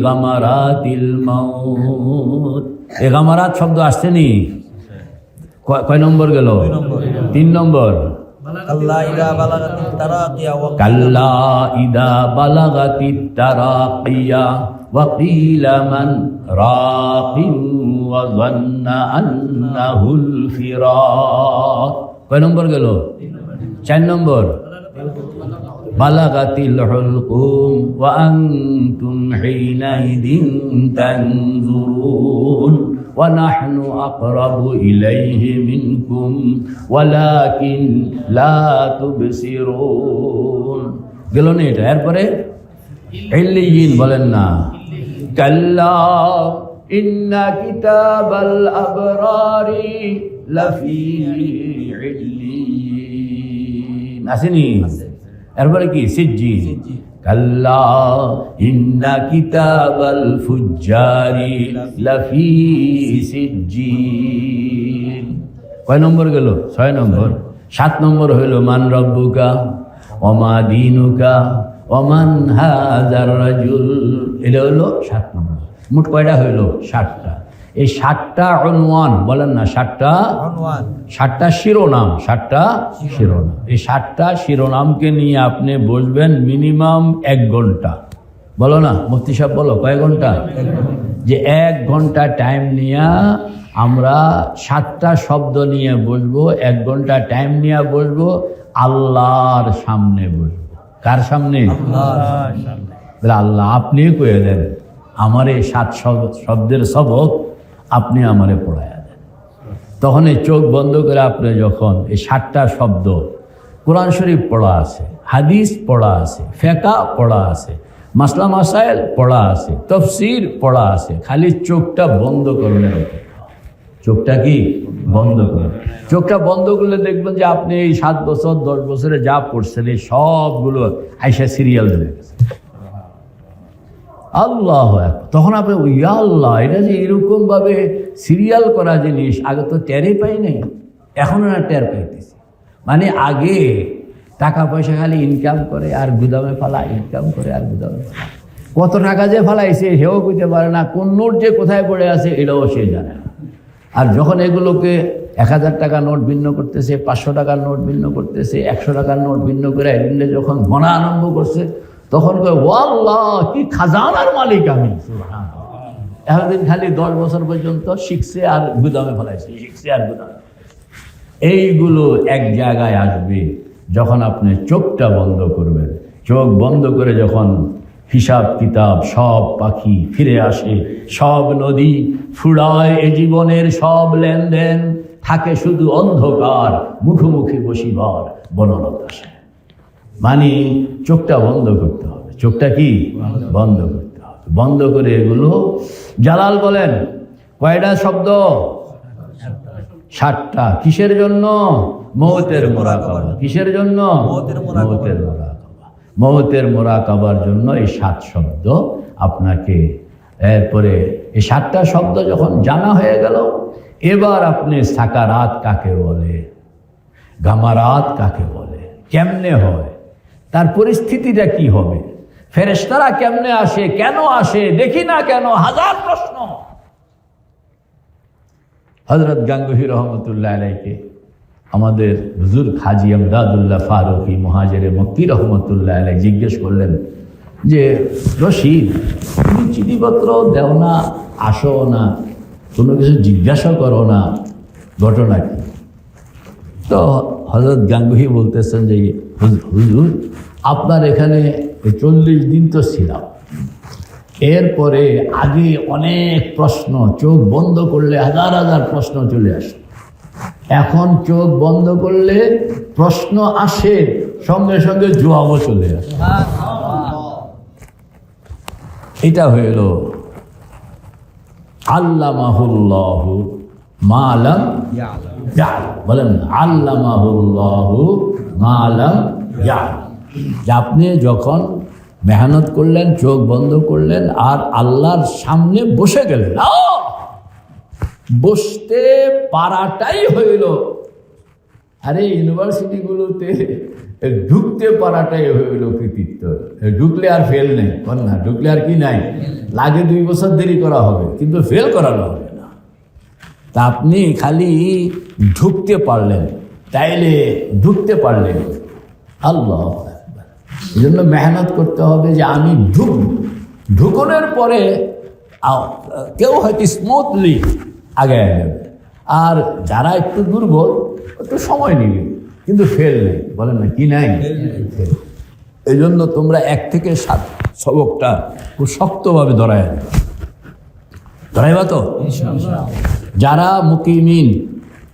গামারাতিল মাউত, এ গামারাত শব্দ আসছে নি, কয় নম্বর গেল? 3 নম্বর। কাল্লা ইদা বালাগাতিত তারাকিয়া ওয়া কাল্লা ইদা বালাগাতিত তারাকিয়া ওয়া কিলা মান রাকিন ওয়া যান্না আন্নাহুল ফিরাক, কয় নম্বর গেল? 4 নম্বর। বালাগাতিল হুলকুম ওয়া আনতুম হিনাইদিন তানজুরুন ওয়া নাহনু আকরাবু ইলাইহি মিনকুম ওয়ালাকিন লা তুবসিরুন, গেল না এটা? এরপরে ইল্লিয়িন বলেন না, কাল্লা ইন্না কিতাবাল আবরারি লাফি ইল্লিয়িন, আসেনি? এরপরে কি? সিজ্জিন। কাল্লা ইন্না কিতাবাল ফুজ্জারি লাফি সিজ্জিন, কয় নম্বর গেল? 6 নম্বর। 7 নম্বর হইল মান রব্বুকা ওমা দীনুকা ওমান হাযার রাজুল, এটা হলো 7 নম্বর। মোট কয়টা হইল? 7টা। এই 7টা উনওয়ান বলেন না, 7টা উনওয়ান, 7টা শিরোনাম, 7টা শিরোনাম। এই 7টা শিরোনামকে নিয়ে আপনি বসবেন মিনিমাম 1 ঘন্টা। বলো না মুফতি সাহেব, বলো কয় ঘন্টা? যে 1 ঘন্টা টাইম নিয়ে আমরা 7টা শব্দ নিয়ে বসবো, 1 ঘন্টা টাইম নিয়ে বসবো, আল্লাহর সামনে বসবো। কার সামনে? বলে আল্লাহ আপনি কয়ে দেন আমার এই 7 শব্দের সবক আপনি আমারে পড়ায়া দেন। তখন এই চোখ বন্ধ করে আপনি যখন এই 7টা শব্দ, কোরআন শরীফ পড়া আছে, হাদিস পড়া আছে, ফিকহ পড়া আছে, মাসলা মাসাইল পড়া আছে, তাফসীর পড়া আছে, খালি চোখটা বন্ধ করলে, চোখটা কি বন্ধ করলে, চোখটা বন্ধ করলে দেখবেন যে আপনি এই 7 বছর 10 বছরে যা পড়ছেন এই সবগুলো আইসা সিরিয়াল ধরে গেছে। আল্লাহ, তখন আপনি ইয়া আল্লাহ, এটা যে এরকম ভাবে সিরিয়াল করা জিনিস আগে তো টেরই পাই নাই, এখন না টের পাইতেছি। মানে আগে টাকা পয়সা খালি ইনকাম করে আর গুদামে ফালা, ইনকাম করে আর গুদামে ফালা, কত টাকা যে ফালাইছে সেও কইতে পারে না, কোন নোট যে কোথায় পড়ে আছে এটাও সে জানে না। আর যখন এগুলোকে 1000 টাকা নোট ভিন্ন করতেছে, 500 টাকার নোট ভিন্ন করতেছে, 100 টাকার নোট ভিন্ন করে এগুলো যখন গণা আরম্ভ করছে, তখন কয় ও আল্লাহ কি খাজানার মালিক আমি। এতদিন খালি 10 বছর পর্যন্ত শিখছে আর গুদামে ফেলাইছে, শিখছে আর গুদামে। এইগুলো এক জায়গায় আসবে যখন আপনি চোখটা বন্ধ করবেন। চোখ বন্ধ করে যখন হিসাব কিতাব, সব পাখি ফিরে আসে, সব নদী ফুরায়, এ জীবনের সব লেনদেন থাকে শুধু অন্ধকার, মুখোমুখি বসিবার বনলতাসে। মানে চোখটা বন্ধ করতে হবে, চোখটা কি বন্ধ করতে হবে। বন্ধ করে এগুলো জালাল বলেন কয়টা শব্দ? 7টা। কিসের জন্য? মওতের মুরাকাবা। কিসের জন্য? মওতের মুরাকাবা। মওতের মুরাকাবার জন্য এই 7 শব্দ আপনাকে। এরপরে এই 7টা শব্দ যখন জানা হয়ে গেল, এবার আপনি সাকারাত কাকে বলে, গামারাত কাকে বলে, কেমনে হয়, তার পরিস্থিতিটা কি হবে, ফেরেশতারা কেমনে আসে, কেন আসে, দেখি না কেন, হাজার প্রশ্ন। হযরত গাঙ্গুহি রহমতুল্লাহ আলাইকে আমাদের হুজুর হাজী আমদাদুল্লাহ ফারুকী মুহাজিরে মক্কি রহমতুল্লাহ আলাই জিজ্ঞেস করলেন যে রশিদ, তুমি চিঠিপত্র দেও না, আসো না, কোনো কিছু জিজ্ঞাসা করো না, ঘটনা কি? তো হযরত গাঙ্গুহি বলতেছেন যে হুজুর আপনার এখানে 40 দিন তো ছিলাম, এরপরে আগে অনেক প্রশ্ন, চোখ বন্ধ করলে হাজার হাজার প্রশ্ন চলে আসে, এখন চোখ বন্ধ করলে প্রশ্ন আসে, সঙ্গে সঙ্গে জবাবও চলে আসে। এটা হইল আল্লামাহুল্লাহু মা লাম ইয়ালাম। বলেন আল্লামাহুল্লাহু মা লাম ইয়ালাম। যে আপনি যখন মেহনত করলেন, চোখ বন্ধ করলেন আর আল্লাহর সামনে বসে গেলেন, বসতে পারাটাই হইল, আরে ইউনিভার্সিটিগুলোতে ঢুকতে পারাটাই হইল কৃতিত্ব। ঢুকলে আর ফেল নেই, না ঢুকলে আর কি নাই, লাগে 2 বছর দেরি করা হবে কিন্তু ফেল করানো হবে না। তা আপনি খালি ঢুকতে পারলেন, তাইলে ঢুকতে পারলেন, আল্লাহ। এই জন্য মেহনত করতে হবে যে আমি ঢুকনের পরে কেউ হয়তো স্মুথলি আগে যাবে, আর যারা একটু দুর্বল একটু সময় নিবে কিন্তু ফেল নেই। বলেন না কি নাই, ফেল। এই জন্য তোমরা 1 থেকে 7 সবকটা খুব শক্তভাবে ধরাইবা তো। যারা মুকিমিন,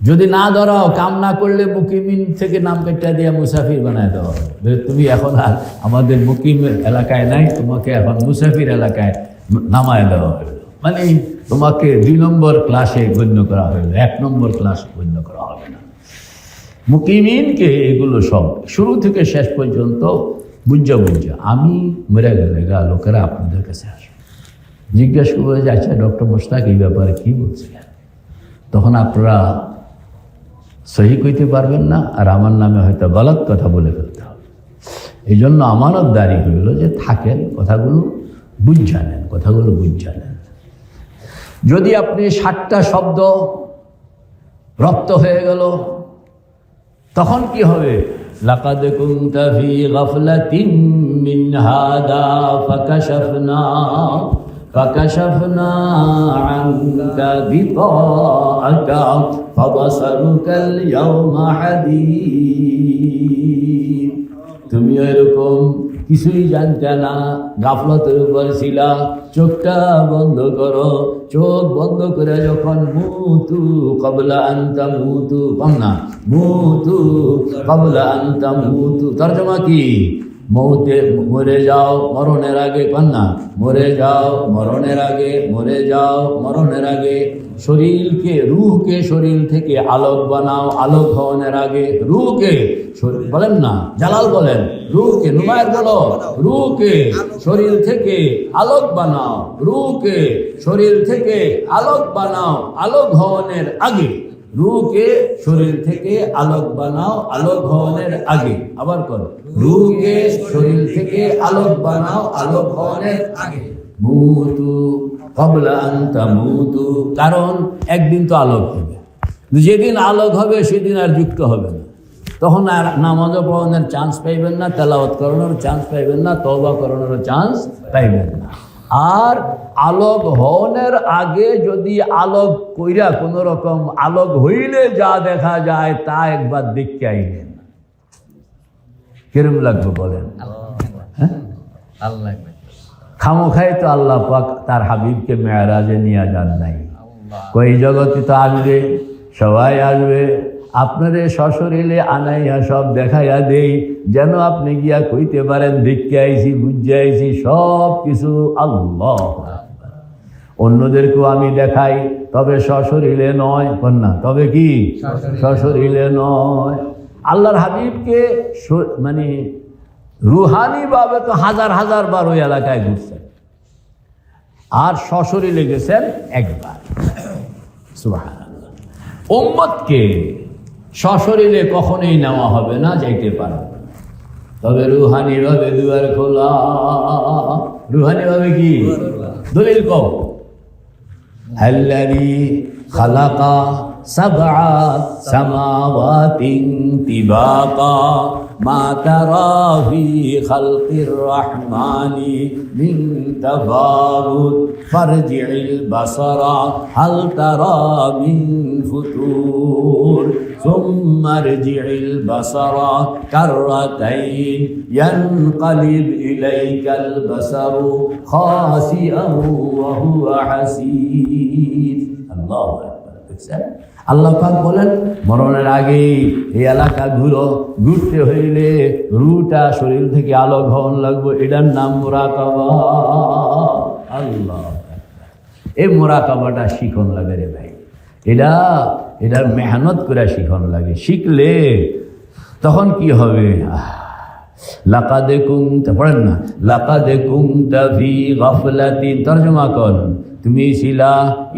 যদি না ধরাও, কাম না করলে মুকিমিন থেকে নাম কেটে দিয়ে মুসাফির বানায় দেওয়া হবে। তুমি এখন আর আমাদের মুকিম এলাকায় নাই, তোমাকে এখন মুসাফির এলাকায় নামায় দেওয়া হবে। মানে তোমাকে 2 নম্বর ক্লাসে গণ্য করা হইল, 1 নম্বর ক্লাস গণ্য করা হবে না। মুকিমিনকে এগুলো সব শুরু থেকে শেষ পর্যন্ত বুঝা আমি মরে গেলে লোকেরা আপনাদের কাছে আসবে, জিজ্ঞেস করবে যে আচ্ছা ডক্টর মোশতাক এই ব্যাপারে কী বলছিলেন, তখন আপনারা সহি কইতে পারবেন না, আর আমার নামে হয়তো গলত কথা বলে ফেলতে হবে। এই জন্য আমানতদারি হইল যে থাকেন, কথাগুলো বুঝা নেন, কথাগুলো বুঝা নেন। যদি আপনি 60টা শব্দ রপ্ত হয়ে গেল, তখন কি হবে? লাকাদ কুনতা ফি গাফলাতিন মিন হাদা ফাকাশাফনা আনকা বিতাআকা ফাবাসারুকাল ইয়াওমা হাদীদ। তুমি এরকম কিছুই জানতে না, গাফলতের উপর ছিলা, চোখটা বন্ধ করো। চোখ বন্ধ করে যখন মুতু ক্বাবলা আন তামুতু, কন্যা মুতু ক্বাবলা আন তামুতু, তরজমা কি? মরে যাও মরণের আগে, কন্যা মরে যাও মরণের আগে, মরে যাও মরণের আগে। শরীরকে, রূহকে শরীর থেকে আলোক বানাও আলোক হওয়ার আগে। রূহকে বলেন না, জালাল বলেন, রূহকে, নুমায়ের বলো, রূহকে শরীর থেকে আলোক বানাও, রূহকে শরীর থেকে আলোক বানাও আলোক হওয়ার আগে। রূহকে শরীর থেকে আলোক বানাও আলোক হওয়ার আগে। আবার করো, রূহকে শরীর থেকে আলোক বানাও আলোক হওয়ার আগে। মুতু ক্বাবলা আন তামুতু, কারণ একদিন তো আলোক হবে, যেদিন আলোক হবে সেদিন আর যুক্ত হবে না, তখন আর নামাজও পড়ানোর চান্স পাইবেন না, তেলাওয়াত করানোর চান্স পাইবেন না, তওবা করানোর চান্স পাইবেন না। আর আলোক হওয়ার আগে যদি আলোক কইরা কোনো রকম আলোক হইলে যা দেখা যায় তা একবার দেখতে আইলেন, কিরম লাগবে বলেন? আল্লাহ খামোখাই তো আল্লাহ পাক তার হাবিবকে মেরাজে নিয়ে যান নাই। কই জগতে তো আসবে, সবাই আসবে, আপনারে সশরীরে আনাইয়া সব দেখাইয়া দেই, যেন আপনি গিয়া কইতে পারেন দেখতে আইছি, বুঝে আইছি, সব কিছু আল্লাহ। অন্যদেরকেও আমি দেখাই, তবে সশরীরে নয়, কন্যা তবে কি সশরীরে নয়। আল্লাহর হাবিবকে মানে রুহানি ভাবে তো হাজার হাজার বার ওই এলাকায় ঘুরছেন, আর সশরীরে গেছেন একবার। সুবহানাল্লাহ। উম্মতকে সশরীরে কখনোই নেওয়া হবে না, যাইতে পারবে না, তবে রুহানি ভাবে দুয়ার খোলা। রুহানি ভাবে কি? দলিল কও। আল্লাযী খালাকা সাবআ সামাওয়াতিন তিবাকা মা তারা ফি খালকির রহমানি মিন তাফাউত ফারজি'ল বাসারা হাল তারা মিন ফুতুর সুম্মা রজি'ল বাসারা কাররাতাইন ইয়ানকালিব ইলাইকাল বাসারু খাসিআন ওয়া হুয়া হাসীর। আল্লাহু আকবার। দেখছেন, আল্লাহ পাক বলেন মরণের আগে এই এলাকা ঘুরো, ঘুরতে হইলে রুটা শরীর থেকে আলোক হওয়ান লাগবে, এটার নাম মুরাকাবা। আল্লাহ, এই মুরাকাবাটা শিখন লাগে রে ভাই। এটার মেহনত করে শিখানো লাগে। শিখলে তখন কি হবে? লাকাদ কুনতা, পড়েন না, লাকাদ কুনতা ফি গাফলাতিন, তরজমা কর, তুমি ছিলা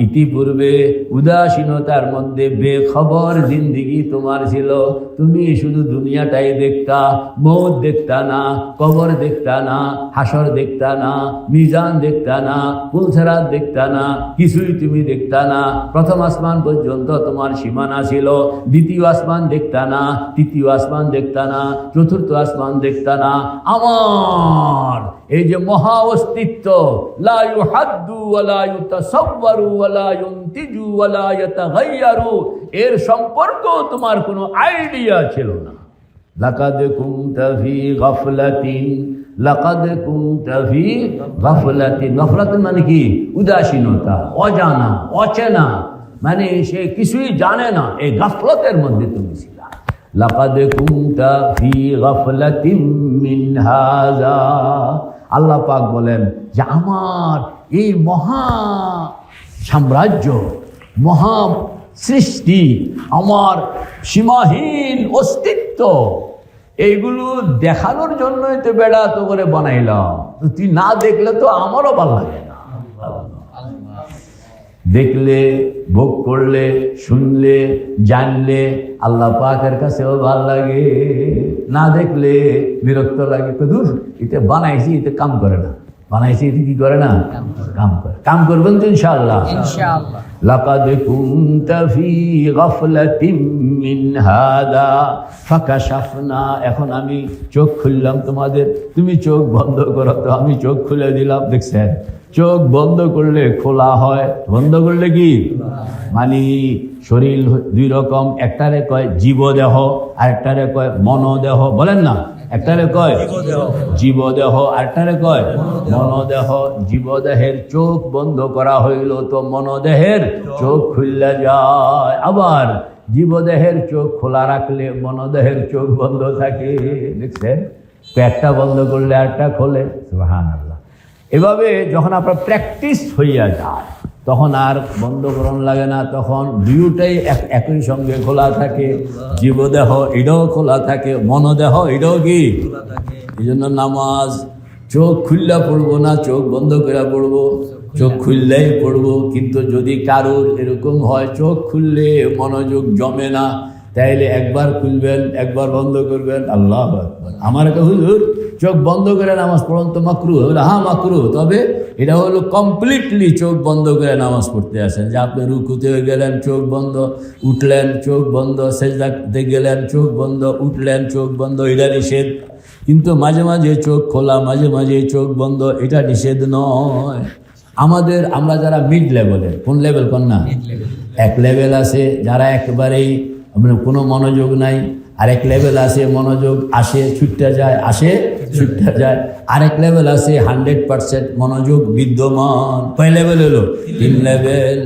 ইতিপূর্বে উদাসীনতার মধ্যে, বেখবর জিন্দিগি তোমার ছিল। তুমি শুধু দুনিয়াটাই দেখতা, মৌত দেখতা না, কবর দেখতা না, হাসর দেখতা না, মিজান দেখতা না, পুলসেরাত দেখতা না, কিছুই তুমি দেখতা না। প্রথম আসমান পর্যন্ত তোমার সীমানা ছিল, দ্বিতীয় আসমান দেখতা না, তৃতীয় আসমান দেখতা না, চতুর্থ আসমান দেখতা না। আমার এই যে মহা অস্তিত্ব, লা ইউহাদ্দু ওয়ালা ইউতাসাওয়ারু ওয়ালা ইউনতিজু ওয়ালা ইয়াতাগায়্যারু, এর সম্পর্ক তোমার কোনো আইডিয়া ছিল না। লাকাদ কুনতা ফি গাফলাতিন, লাকাদ কুনতা ফি গাফলাতিন। গাফলাতিন মানে কি? উদাসীনতা, অজানা, অচেনা, মানে সে কিছুই জানে না, এই গাফলতের মধ্যে তুমি ছিলা। লাকাদ কুনতা ফি গাফলাতিন মিন হাযা। আল্লাহ পাক বলেন যে আমার এই মহা সাম্রাজ্য, মহা সৃষ্টি, আমার সীমাহীন অস্তিত্ব, এইগুলো দেখানোর জন্যই তো বেড়া তো করে বানাইলাম। তুই না দেখলে তো আমারও ভালো লাগে না। দেখলে, ভোগ করলে, শুনলে, জানলে আল্লাহ পাকের কাছেও ভাল লাগে, না দেখলে বিরক্ত লাগে। দূর, এটা বানাইছি, এটা কাম করে না, বানাইছি এটা কি করে না, কাম করে। কাম করবেন তো ইনশাআল্লাহ। লাকাদ কুনতা ফি গাফলাতিন মিন হাদা ফাকাশাফনা। এখন আমি চোখ খুললাম তোমাদের, তুমি চোখ বন্ধ করো তো আমি চোখ খুলে দিলাম। দেখছেন, চোখ বন্ধ করলে খোলা হয়, বন্ধ করলে কি মানে শরীর দুই রকম, একটারে কয় জীবদেহ আর একটারে কয় মনোদেহ। বলেন না, একটারে কয় জীবদেহ আর একটারে কয় মনোদেহ। জীবদেহের চোখ বন্ধ করা হইল তো মনোদেহের চোখ খুললে যায়, আবার জীবদেহের চোখ খোলা রাখলে মনোদেহের চোখ বন্ধ থাকে। দেখছেন, একটা বন্ধ করলে আরেকটা খোলে। সুবহানাল্লাহ। এভাবে যখন আপনার প্র্যাকটিস হইয়া যায় তখন আর বন্ধ করণ লাগে না, তখন দুইটাই একই সঙ্গে খোলা থাকে। জীবদেহ এটাও খোলা থাকে, মনোদেহ এটাও কি খোলা থাকে। এই জন্য নামাজ চোখ খুললে পড়বো না, চোখ বন্ধ করে পড়বো। চোখ খুললেই পড়বো, কিন্তু যদি কারোর এরকম হয় চোখ খুললে মনোযোগ জমে না, তাইলে একবার খুলবেন, একবার বন্ধ করবেন। আল্লাহু আকবার। আমার একটা হুজুর চোখ বন্ধ করে নামাজ পড়ুন তো মাকরুহ। হ্যাঁ মাকরুহ, তবে এটা হলো কমপ্লিটলি চোখ বন্ধ করে নামাজ পড়তে আসেন। যে আপনি রুকুতে গেলেন চোখ বন্ধ, উঠলেন চোখ বন্ধ, সেজদাতে গেলেন চোখ বন্ধ, উঠলেন চোখ বন্ধ, এটা নিষেধ। কিন্তু মাঝে মাঝে চোখ খোলা, মাঝে মাঝে চোখ বন্ধ, এটা নিষেধ নয়। আমরা যারা মিড লেভেলের, কোন লেভেল কোন না, এক লেভেল আছে যারা একেবারেই কোনো মনোযোগ নাই, আরেক লেভেল আছে মনোযোগ আসে ছুটতে যায়, আসে ছুটতে যায়। আরেক লেভেল আছে 100% মনোযোগ বিদ্যমান। কয় লেভেল হলো? 3 লেভেল।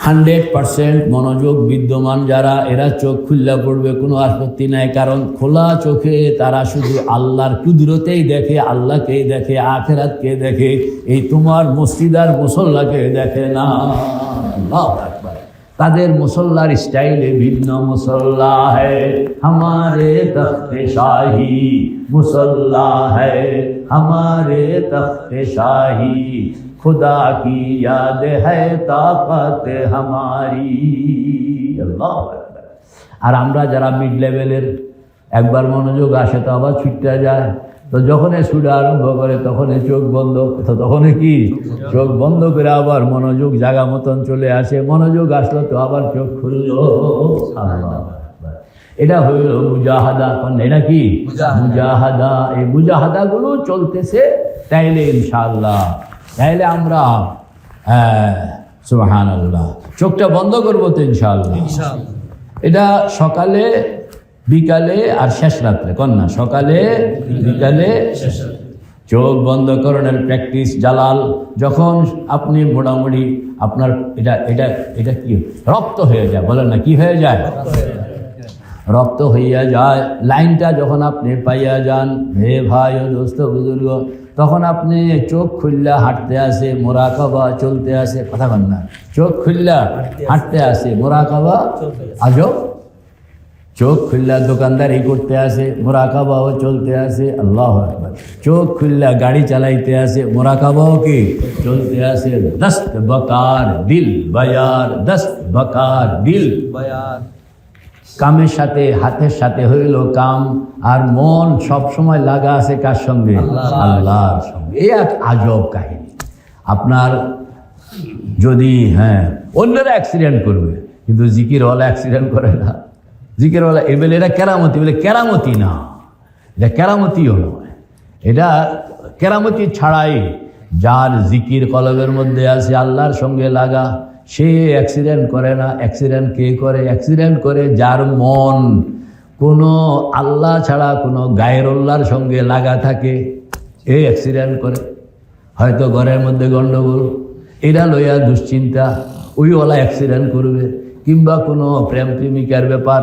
100% মনোযোগ বিদ্যমান যারা, এরা চোখ খুললা পড়বে, কোনো আপত্তি নাই। কারণ খোলা চোখে তারা শুধু আল্লাহর কুদরতেই দেখে, আল্লাহকেই দেখে, আখিরাতকে দেখে। এই তোমার মসজিদ আর মুসল্লাকে দেখে না। আল্লাহু আকবার। তাদের মুসল্লার স্টাইলে ভিন্ন। মুসল্লা হ্যায় हमारे तख्ते शाही, मुसल्ला है हमारे तख्ते शाही, खुदा की याद है ताकत हमारी। আল্লাহু আকবার। আর আমরা যারা মিড লেভেলের, একবার মনোযোগ আসে তো আবার ছুটতে যায়। তো যখনই ছুটে আরম্ভ করে তখনই চোখ বন্ধ, তো তখনই কি চোখ বন্ধ করে আবার মনোযোগ জায়গা মতন চলে আসে। মনোযোগ আসলো তো আবার চোখ খুললো। এটা হইল মুজাহাদা। এটা কি মুজাহাদা? এই মুজাহাদাগুলো চলতেছে। তাইলে ইনশাআল্লাহ, তাইলে আমরা সুবহানাল্লাহ চোখটা বন্ধ করবো তো ইনশাআল্লাহ। এটা সকালে, বিকালে আর শেষ রাত্রে, কন্যা সকালে বিকালে চোখ বন্ধ করার প্র্যাকটিস। জালাল যখন আপনি মোটামুটি আপনার এটা এটা এটা কি রপ্ত হয়ে যায়, বলেন না কি হয়ে যায়? রপ্ত হইয়া যায়। লাইনটা যখন আপনি পাইয়া যান, হে ভাই ও দোস্ত বুজুর্গ, তখন আপনি চোখ খুললা হাঁটতে আসে, মোরাকাবা চলতে আসে, কথা বল না, চোখ খুললা হাঁটতে আসে, মোরাকাবা আজব, চোখ খুললা দোকানদারি করতে আসে, মোরাকাবাও চলতে আসে, আল্লাহু আকবার। চোখ খুললা গাড়ি চালাইতে আসে, মোরাকাবাও কি চলতে আসে। দস্ত বকার দিল বায়ার, দস্ত বকার দিল বয়ান কামের সাথে, হাতের সাথে হইল কাম, আর মন সব সময় লাগা আছে কার সঙ্গে? আল্লাহর সঙ্গে। এই এক আজব কাহিনী। আপনার যদি অন্যরা অ্যাক্সিডেন্ট করবে, কিন্তু জিকিরওয়ালা অ্যাক্সিডেন্ট করে না। জিকিরওয়ালা বলে এটা কেরামতি, বলে কেরামতি না, এটা কেরামতিও নয়, এটা কেরামতি ছাড়াই যার জিকির কলবের মধ্যে আছে, আল্লাহর সঙ্গে লাগা, সে অ্যাক্সিডেন্ট করে না। অ্যাক্সিডেন্ট কে করে? অ্যাক্সিডেন্ট করে যার মন কোনো আল্লাহ ছাড়া কোনো গায়রুল্লাহর সঙ্গে লাগা থাকে, এই অ্যাক্সিডেন্ট করে। হয়তো ঘরের মধ্যে গণ্ডগোল, এরা লইয়া দুশ্চিন্তা, ওইওয়ালা অ্যাক্সিডেন্ট করবে। কিংবা কোনো প্রেম প্রেমিকার ব্যাপার,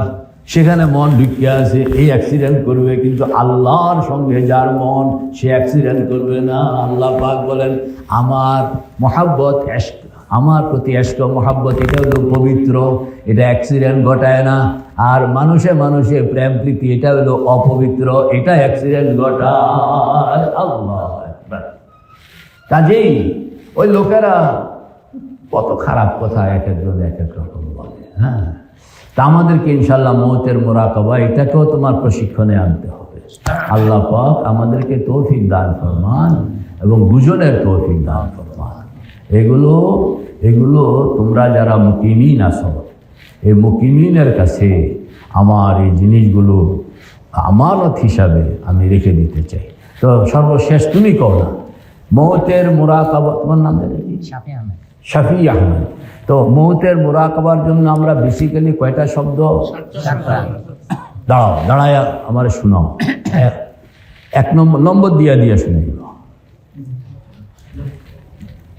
সেখানে মন ঢুকিয়া আছে, এই অ্যাক্সিডেন্ট করবে। কিন্তু আল্লাহর সঙ্গে যার মন, সে অ্যাক্সিডেন্ট করবে না। আল্লাহ পাক বলেন, আমার মহাব্বত, আমার প্রতি এশক মহাব্বত, এটা হলো পবিত্র, এটা অ্যাক্সিডেন্ট ঘটায় না। আর মানুষে মানুষে প্রেম প্রীতি, এটা হলো অপবিত্র, এটা অ্যাক্সিডেন্ট ঘটায়। আল্লাহ আকবার। কাজেই ওই লোকেরা কত খারাপ কথা এক একজন এক এক রকম বলে। তা আমাদেরকে ইনশাল্লাহ মওতের মোরাকাবা, এটাকেও তোমার প্রশিক্ষণে আনতে হবে। আল্লাহ পাক আমাদেরকে তৌফিক দান ফরমান এবং বুঝনের তৌফিক দান ফরমান। এগুলো তোমরা যারা মুকিমিন আছো, এই মুকিমিনের কাছে আমার এই জিনিসগুলো আমানত হিসাবে আমি রেখে দিতে চাই। তো সর্বশেষ তুমি কও না, মওতের মোরাকাবা, তোমার নাম জানি কি? শাফি আহমেদ। তো মওতের মোরাকাবার জন্য আমরা বেসিক্যালি কয়টা শব্দ? দাঁড়াও, দাঁড়ায় আমার শোনাও। এক নম্বর দিয়া শুনে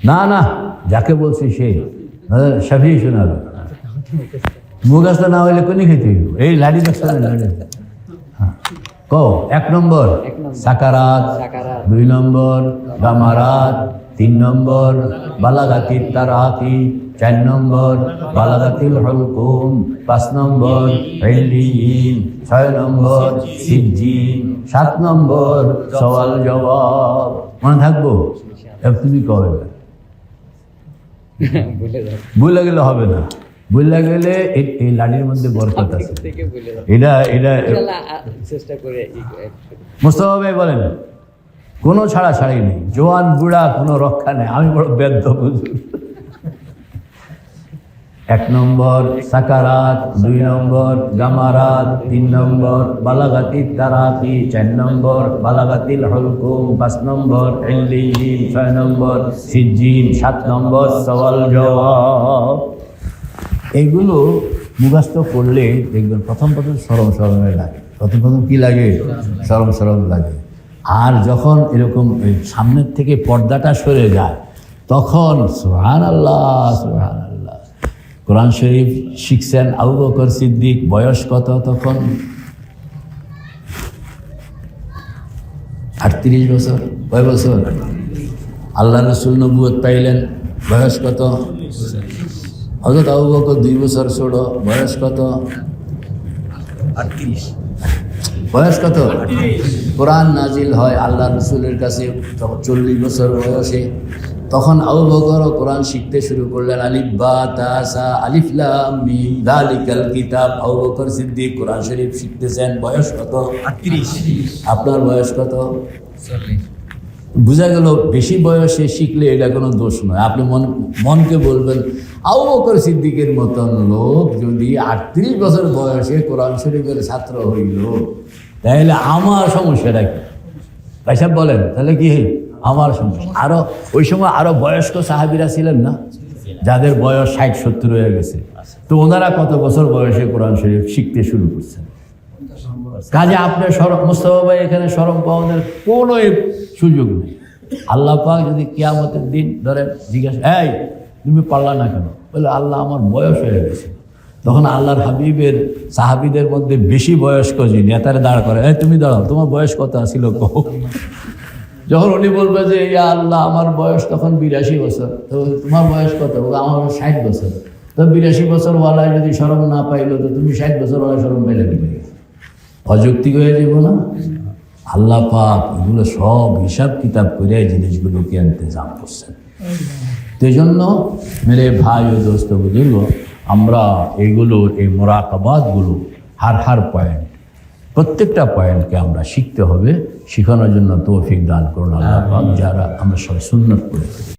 না, যাকে বলছি সে শাফি শোনাবে। মুগাস্ত না হইলে কোনি খেতে এই লাড়ি দেখছ না? কও। এক নম্বর সাকারাত, 2 নম্বর গামারাত, 3 নম্বর বালাগাতির তারাকি, 4 নম্বর বালাগাতিল হুলকুম, 5 নম্র ইল্লিয়িন, 6 নম্বর সিজ্জিন, 7 নম্বর সওয়াল জবাব। মনে থাকবো? তুমি কবে ভুলে গেলে হবে না, ভুলে গেলে এই লাঠির মধ্যে বরকত আছে। এটা মুস্তাফা ভাই বলেন, কোনো ছাড়াছাড়ি নেই, জোয়ান বুড়া কোনো রক্ষা নেই। আমি বড় বেদ্য বুঝি। 1 নম্বর সাকারাত, 2 নম্বর গামারাত, 3 নম্বর বালাগাতির তারাকি, 4 নম্বর বালাগাতিল হুলকুম, 5 নম্বর ইল্লিয়িন, 6 নম্বর সিজ্জিন, 7 নম্বর সওয়াল জবাব। এইগুলো মুখস্থ করলে দেখবেন প্রথম সরমে লাগে। প্রথম কি লাগে? সরম লাগে। আর যখন এরকম সামনের থেকে পর্দাটা সরে যায়, তখন সুবহানাল্লাহ সুবহানাল্লাহ। কোরআন শরীফ শিখছেন আবু বকর সিদ্দিক, বয়স কত তখন? 38 বছর। কয় বছর? আল্লাহ রাসূল নবুয়ত পাইলেন, বয়স কত? হযরত আবু বকর 2 বছর ছোট, বয়স কত? 38। বয়স কত? কোরআন নাজিল হয় আল্লাহ রসুলের কাছে 40 বছর বয়সে। তখন আবু বকর কোরআন শিখতে শুরু করলেন। আলিফ বা তা সা আলিফ লাম মিম যালিকাল কিতাব। আবু বকর সিদ্দিক কোরআন শরীফ শিখতেছেন, বয়স কত? 38। আপনার বয়স কত? 40। বোঝা গেল বেশি বয়সে শিখলে এটা কোনো দোষ নয়। আপনি মনকে বলবেন, আবু বকর সিদ্দিকের মতন লোক যদি 38 বছর বয়সে কোরআন শরীফের ছাত্র হইল, তাহলে আমার সমস্যাটা কি? ভাই সাহেব বলেন, তাহলে কি আমার সমস্যা? আরো ওই সময় আরো বয়স্ক সাহাবীরা ছিলেন না, যাদের বয়স 60-70 হয়ে গেছে। তো ওনারা কত বছর বয়সে কোরআন শরীফ শিখতে শুরু করছেন? কাজে আপনার মুস্তাফা ভাই এখানে শরম পাওয়ার কোনো সুযোগ নেই। আল্লাহ পাক যদি কিয়ামতের দিন ধরেন জিজ্ঞাসা, এই তুমি পারলা না কেন? বলে আল্লাহ আমার বয়স হয়ে গেছে। তখন আল্লাহর হাবিবের সাহাবিদের মধ্যে বেশি বয়স্ক যে নেতারে দাঁড় করে, এই তুমি দাঁড়াও, তোমার বয়স কত ছিল কও। যখন উনি বলবে যে ইয়া আল্লাহ আমার বয়স তখন 82 বছর, তো তোমার বয়স কত? আমার 60 বছর। তো 82 বছর ওয়ালায় যদি শরম না পাইলো, তো তুমি 60 বছর ওয়ালায় শরম পাইলে কি? অযৌক্তিক হয়ে যাব না? আল্লাহ পাক এগুলো সব হিসাব কিতাব করে এই জিনিসগুলোকে ইন্তজাম করছেন। তো এই জন্য মেরে ভাই ও দোস্ত বুজুর্গ, আমরা এইগুলোর এই মোরাকাবাতগুলো হার পয়েন্ট, প্রত্যেকটা পয়েন্টকে আমরা শিখতে হবে। শিখানোর জন্য তৌফিক দান করুন আল্লাহ পাক, যারা আমরা সবাই সুন্নত করে থাকি।